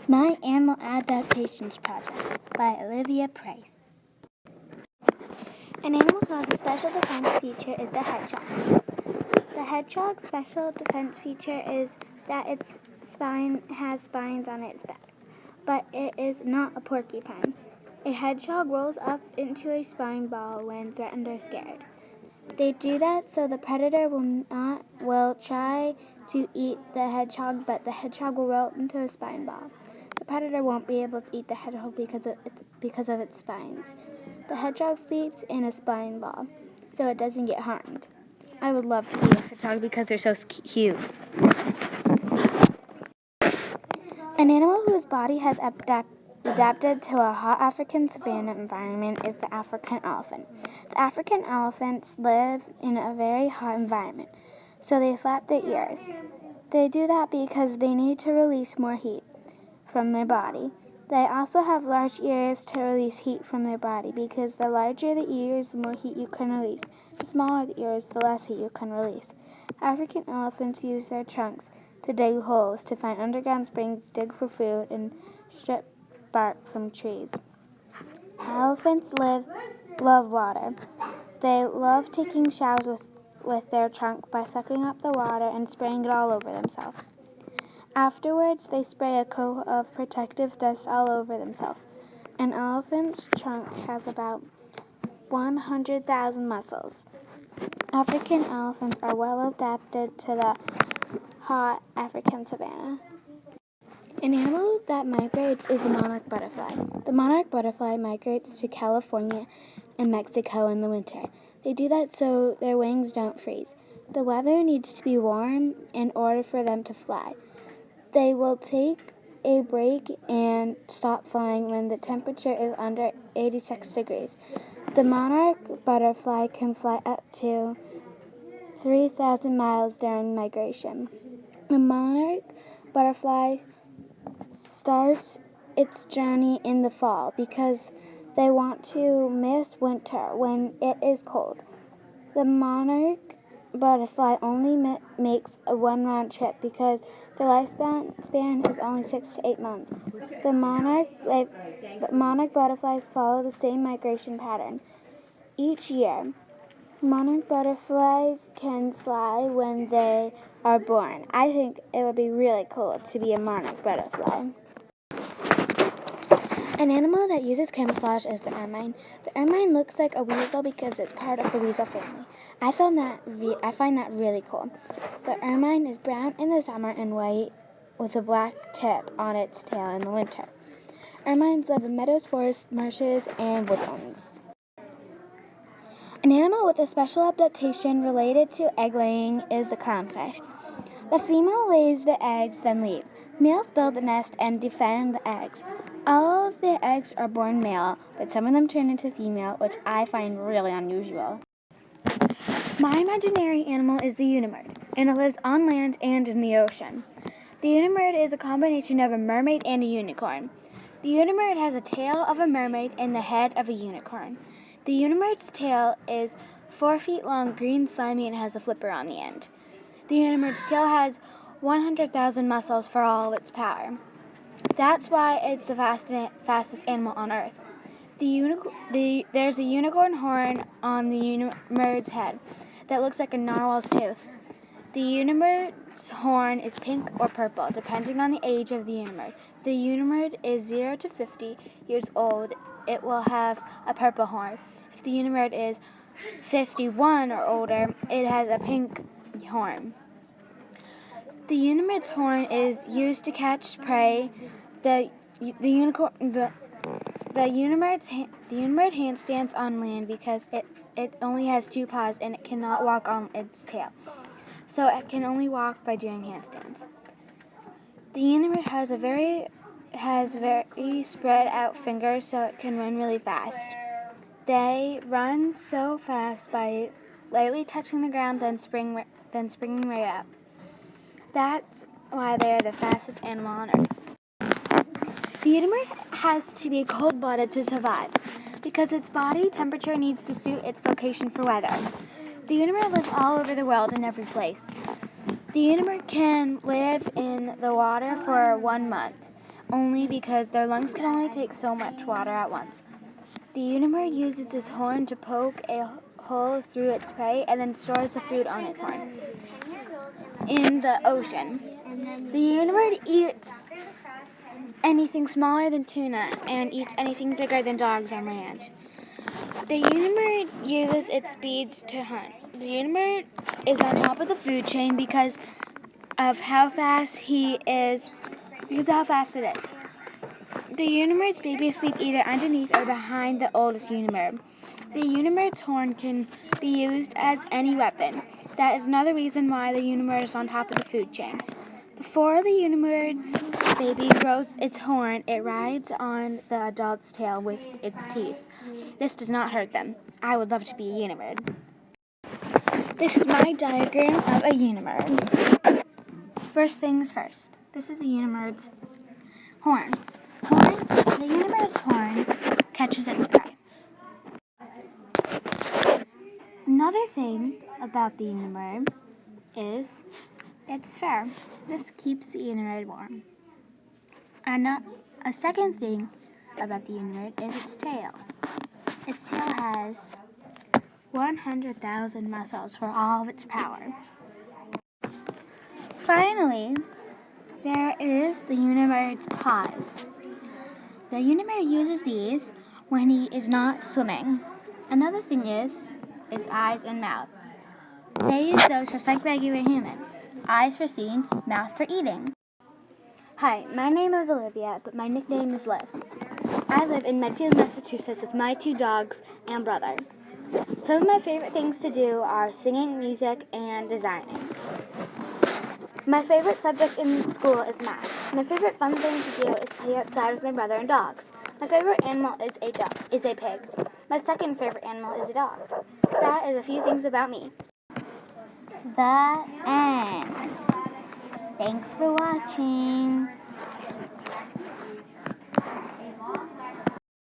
My Animal Adaptations Project by Olivia Price. An animal who has a special defense feature is the hedgehog. The hedgehog's special defense feature is that its spine has spines on its back, but it is not a porcupine. A hedgehog rolls up into a spine ball when threatened or scared. They do that so the predator will try to eat the hedgehog, but the hedgehog will roll into a spine ball. The predator won't be able to eat the hedgehog because of its spines. The hedgehog sleeps in a spine ball, so it doesn't get harmed. I would love to be a hedgehog because they're so cute. An animal whose body has adapted to a hot African savanna environment is the African elephant. The African elephants live in a very hot environment, so they flap their ears. They do that because they need to release more heat from their body. They also have large ears to release heat from their body because the larger the ears, the more heat you can release. The smaller the ears, the less heat you can release. African elephants use their trunks to dig holes, to find underground springs, dig for food, and strip bark from trees. Elephants love water. They love taking showers with their trunk by sucking up the water and spraying it all over themselves. Afterwards, they spray a coat of protective dust all over themselves. An elephant's trunk has about 100,000 muscles. African elephants are well adapted to the hot African savanna. An animal that migrates is the monarch butterfly. The monarch butterfly migrates to California and Mexico in the winter. They do that so their wings don't freeze. The weather needs to be warm in order for them to fly. They will take a break and stop flying when the temperature is under 86 degrees. The monarch butterfly can fly up to 3,000 miles during migration. The monarch butterfly starts its journey in the fall because they want to miss winter when it is cold. The monarch butterfly only makes a one-round trip because their lifespan is only 6 to 8 months. The monarch butterflies follow the same migration pattern each year. Monarch butterflies can fly when they are born. I think it would be really cool to be a monarch butterfly. An animal that uses camouflage is the ermine. The ermine looks like a weasel because it's part of the weasel family. I find that really cool. The ermine is brown in the summer and white with a black tip on its tail in the winter. Ermines live in meadows, forests, marshes, and woodlands. An animal with a special adaptation related to egg laying is the clownfish. The female lays the eggs, then leaves. Males build the nest and defend the eggs. All of the eggs are born male, but some of them turn into female, which I find really unusual. My imaginary animal is the unibird, and it lives on land and in the ocean. The unibird is a combination of a mermaid and a unicorn. The unibird has a tail of a mermaid and the head of a unicorn. The unibird's tail is 4 feet long, green, slimy, and has a flipper on the end. The unibird's tail has 100,000 muscles for all of its power. That's why it's the fastest animal on Earth. There's a unicorn horn on the unibird's head that looks like a narwhal's tooth. The unibird's horn is pink or purple, depending on the age of the unibird. The unibird is 0 to 50 years old. It will have a purple horn. If the unibird is 51 or older, it has a pink horn. The unibird's horn is used to catch prey. The unibird handstands on land because it only has 2 paws and it cannot walk on its tail. So it can only walk by doing handstands. The unibird has very spread out fingers so it can run really fast. They run so fast by lightly touching the ground, then springing right up. That's why they are the fastest animal on Earth. The unibird has to be cold-blooded to survive because its body temperature needs to suit its location for weather. The unibird lives all over the world in every place. The unibird can live in the water for 1 month. only because their lungs can only take so much water at once. The unibird uses its horn to poke a hole through its prey and then stores the food on its horn. In the ocean, the unibird eats anything smaller than tuna and eats anything bigger than dogs on land. The unibird uses its speed to hunt. The unibird is on top of the food chain because of how fast it is. The unibird's babies sleep either underneath or behind the oldest unibird. The unibird's horn can be used as any weapon. That is another reason why the unibird is on top of the food chain. Before the unibird's baby grows its horn, it rides on the adult's tail with its teeth. This does not hurt them. I would love to be a unibird. This is my diagram of a unibird. First things first. This is the unibird's horn. The unibird's horn catches its prey. Another thing about the unibird is its fur. This keeps the unibird warm. And a second thing about the unibird is its tail. Its tail has 100,000 muscles for all of its power. Finally, there is the unibird's paws. The unibird uses these when he is not swimming. Another thing is its eyes and mouth. They use those just like regular humans. Eyes for seeing, mouth for eating. Hi, my name is Olivia, but my nickname is Liv. I live in Medfield, Massachusetts with my 2 dogs and brother. Some of my favorite things to do are singing, music, and designing. My favorite subject in school is math. My favorite fun thing to do is play outside with my brother and dogs. My favorite animal is a pig. My second favorite animal is a dog. That is a few things about me. The end. Thanks for watching.